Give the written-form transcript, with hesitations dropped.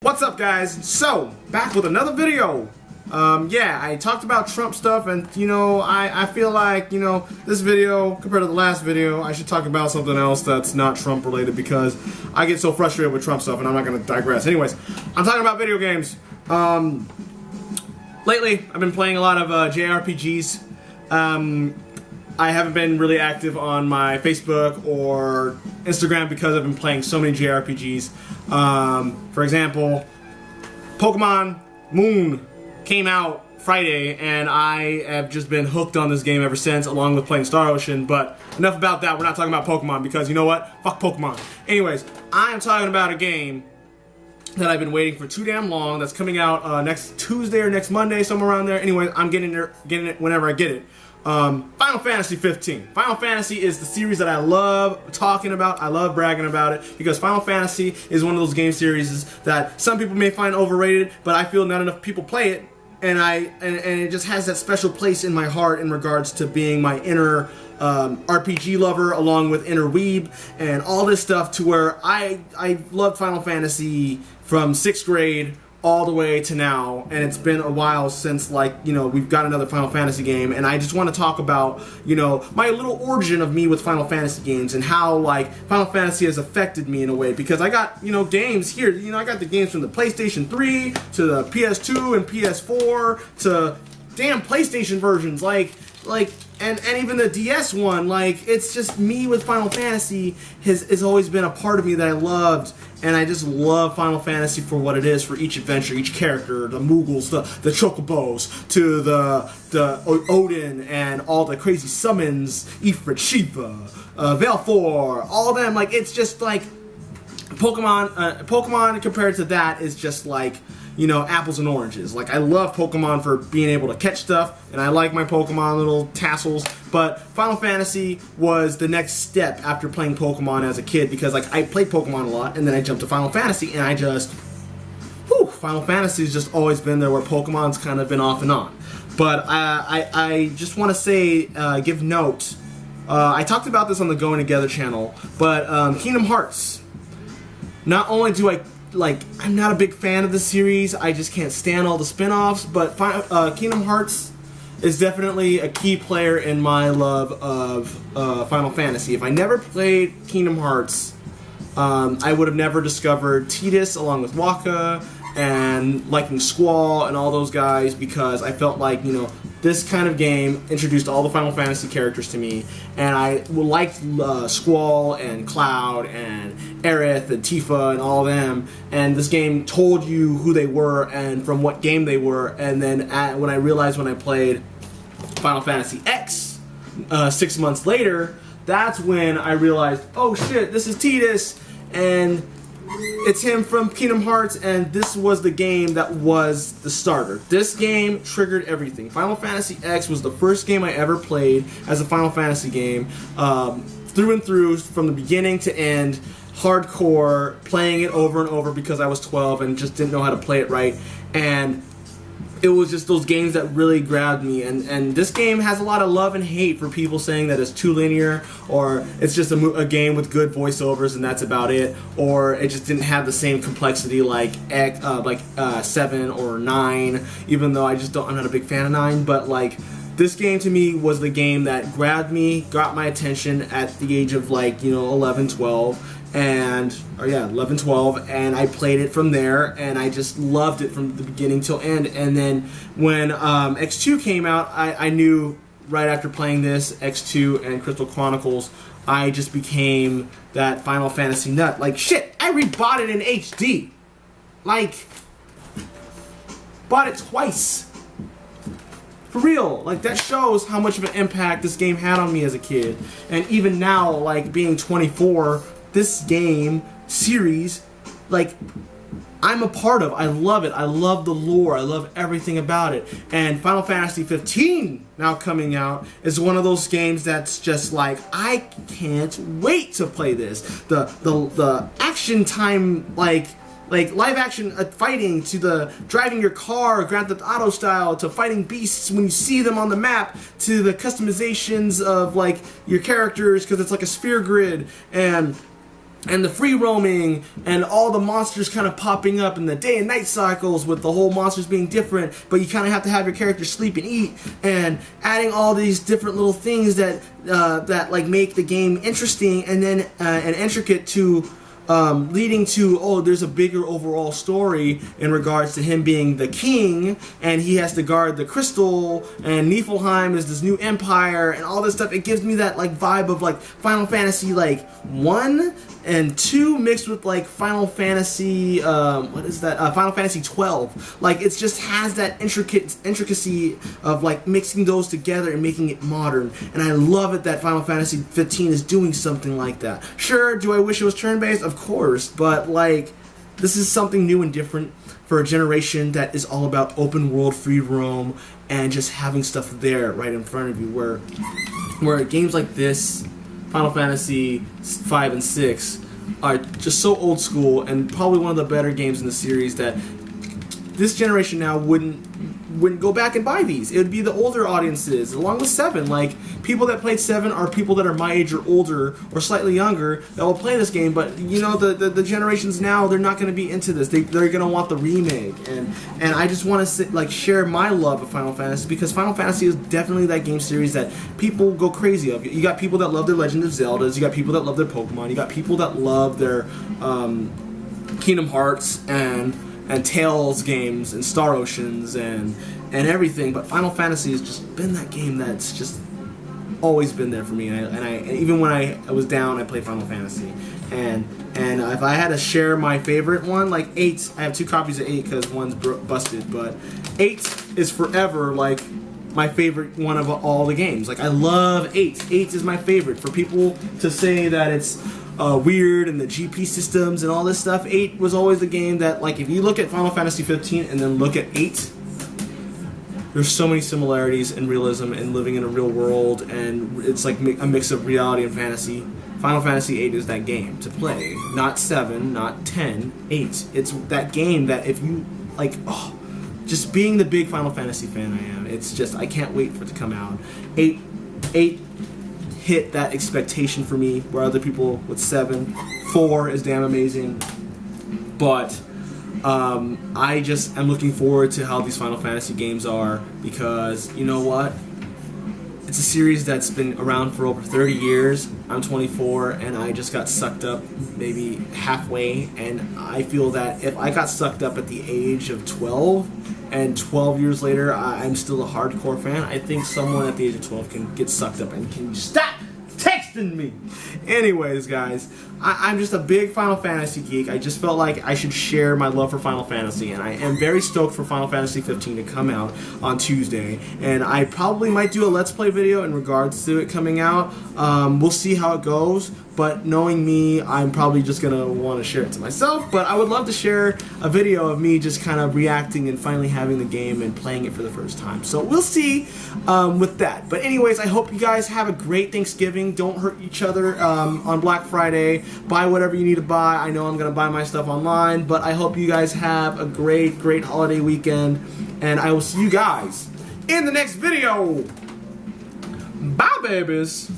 What's up, guys? So, back with another video. Yeah, I talked about Trump stuff, and I feel like, this video compared to the last video, I should talk about something else that's not Trump related because I get so frustrated with Trump stuff, and I'm not gonna digress. Anyways, I'm talking about video games. Lately, I've been playing a lot of JRPGs. I haven't been really active on my Facebook or Instagram because I've been playing so many JRPGs. For example, Pokemon Moon came out Friday, and I have just been hooked on this game ever since, along with playing Star Ocean. But enough about that. We're not talking about Pokemon because you know what? Fuck Pokemon. Anyways, I am talking about a game that I've been waiting for too damn long. That's coming out next Tuesday or next Monday, somewhere around there. Anyway, I'm getting it whenever I get it. Final Fantasy 15. Final Fantasy is the series that I love talking about. I love bragging about it because Final Fantasy is one of those game series that some people may find overrated, but I feel not enough people play it, and it just has that special place in my heart in regards to being my inner RPG lover, along with inner weeb and all this stuff, to where I loved Final Fantasy from 6th grade all the way to now, and it's been a while since, we've got another Final Fantasy game, and I just want to talk about, my little origin of me with Final Fantasy games and how, Final Fantasy has affected me in a way, because I got, games here, I got the games from the PlayStation 3 to the PS2 and PS4 to damn PlayStation versions, and even the DS one. It's just me with Final Fantasy has always been a part of me that I loved, and I just love Final Fantasy for what it is, for each adventure, each character, the Moogles, the Chocobos, to the Odin, and all the crazy summons, Ifrit, Shiva, Velfor, all of them. It's just Pokemon compared to that is just apples and oranges. I love Pokemon for being able to catch stuff, and I like my Pokemon little tassels, but Final Fantasy was the next step after playing Pokemon as a kid, because I played Pokemon a lot, and then I jumped to Final Fantasy, and I just, Final Fantasy's just always been there, where Pokemon's kind of been off and on. But I just want to say, give note, I talked about this on the Going Together channel, but Kingdom Hearts, not only do I'm not a big fan of the series, I just can't stand all the spin-offs, but Kingdom Hearts is definitely a key player in my love of Final Fantasy. If I never played Kingdom Hearts, I would have never discovered Tidus along with Waka, and liking Squall and all those guys, because I felt this kind of game introduced all the Final Fantasy characters to me, and I liked Squall and Cloud and Aerith and Tifa and all of them, and this game told you who they were and from what game they were. And then when I realized, when I played Final Fantasy X 6 months later, that's when I realized, oh shit, this is Tidus, and it's him from Kingdom Hearts, and this was the game that was the starter. This game triggered everything. Final Fantasy X was the first game I ever played as a Final Fantasy game, through and through, from the beginning to end, hardcore, playing it over and over because I was 12 and just didn't know how to play it right. And it was just those games that really grabbed me, and this game has a lot of love and hate for people saying that it's too linear, or it's just a game with good voiceovers and that's about it, or it just didn't have the same complexity like 7 or 9, even though I'm not a big fan of 9, but this game to me was the game that grabbed me, got my attention at the age of 11, 12, and 11, 12, and I played it from there, and I just loved it from the beginning till end. And then when X2 came out, I knew right after playing this, X2 and Crystal Chronicles, I just became that Final Fantasy nut. Shit, I rebought it in HD. Bought it twice. For real, that shows how much of an impact this game had on me as a kid. And even now, being 24, this game series, I'm a part of. I love it. I love the lore. I love everything about it. And Final Fantasy 15 now coming out is one of those games that's just I can't wait to play this. The action time, live action fighting, to the driving your car, Grand Theft Auto style, to fighting beasts when you see them on the map, to the customizations of your characters, because it's a sphere grid, and and the free roaming and all the monsters kind of popping up in the day and night cycles with the whole monsters being different, but you kind of have to have your character sleep and eat, and adding all these different little things that that like make the game interesting and then and intricate to leading to, oh, there's a bigger overall story in regards to him being the king, and he has to guard the crystal, and Niflheim is this new empire, and all this stuff. It gives me that like vibe of like Final Fantasy like 1 and 2 mixed with like Final Fantasy, what is that? Final Fantasy 12. Like it just has that intricacy of like mixing those together and making it modern. And I love it that Final Fantasy 15 is doing something like that. Sure, do I wish it was turn-based? Of course, but like this is something new and different for a generation that is all about open world, free roam, and just having stuff there right in front of you. Where games like this, Final Fantasy 5 and 6, are just so old school and probably one of the better games in the series that this generation now wouldn't go back and buy these. It would be the older audiences, along with 7. Like, people that played 7 are people that are my age or older or slightly younger that will play this game, but you know, the generations now, they're not going to be into this. They're going to want the remake, and I just want to like share my love of Final Fantasy, because Final Fantasy is definitely that game series that people go crazy of. You got people that love their Legend of Zeldas, you got people that love their Pokemon, you got people that love their Kingdom Hearts and Tales games and Star Oceans and everything, but Final Fantasy has just been that game that's just always been there for me. And even when I was down, I played Final Fantasy. And if I had to share my favorite one, like 8, I have 2 copies of 8 because one's busted, but 8 is forever like my favorite one of all the games. Like I love 8. 8 is my favorite. For people to say that it's weird and the GP systems and all this stuff, 8 was always the game that, like, if you look at Final Fantasy 15 and then look at 8, there's so many similarities in realism and living in a real world, and it's like a mix of reality and fantasy. Final Fantasy 8 is that game to play. Not 7, not 10, 8. It's that game that if you, like, oh, just being the big Final Fantasy fan I am, it's just, I can't wait for it to come out. 8 hit that expectation for me, where other people with 7, 4 is damn amazing, but I just am looking forward to how these Final Fantasy games are, because you know what? It's a series that's been around for over 30 years. I'm 24 and I just got sucked up maybe halfway, and I feel that if I got sucked up at the age of 12 and 12 years later I'm still a hardcore fan, I think someone at the age of 12 can get sucked up and can stop texting me. Anyways, guys, I'm just a big Final Fantasy geek. I just felt like I should share my love for Final Fantasy, and I am very stoked for Final Fantasy 15 to come out on Tuesday, and I probably might do a Let's Play video in regards to it coming out. We'll see how it goes, but knowing me, I'm probably just going to want to share it to myself, but I would love to share a video of me just kind of reacting and finally having the game and playing it for the first time. So we'll see with that. But anyways, I hope you guys have a great Thanksgiving. Don't hurt each other on Black Friday. Buy whatever you need to buy. I know I'm going to buy my stuff online, but I hope you guys have a great, great holiday weekend, and I will see you guys in the next video. Bye, babies.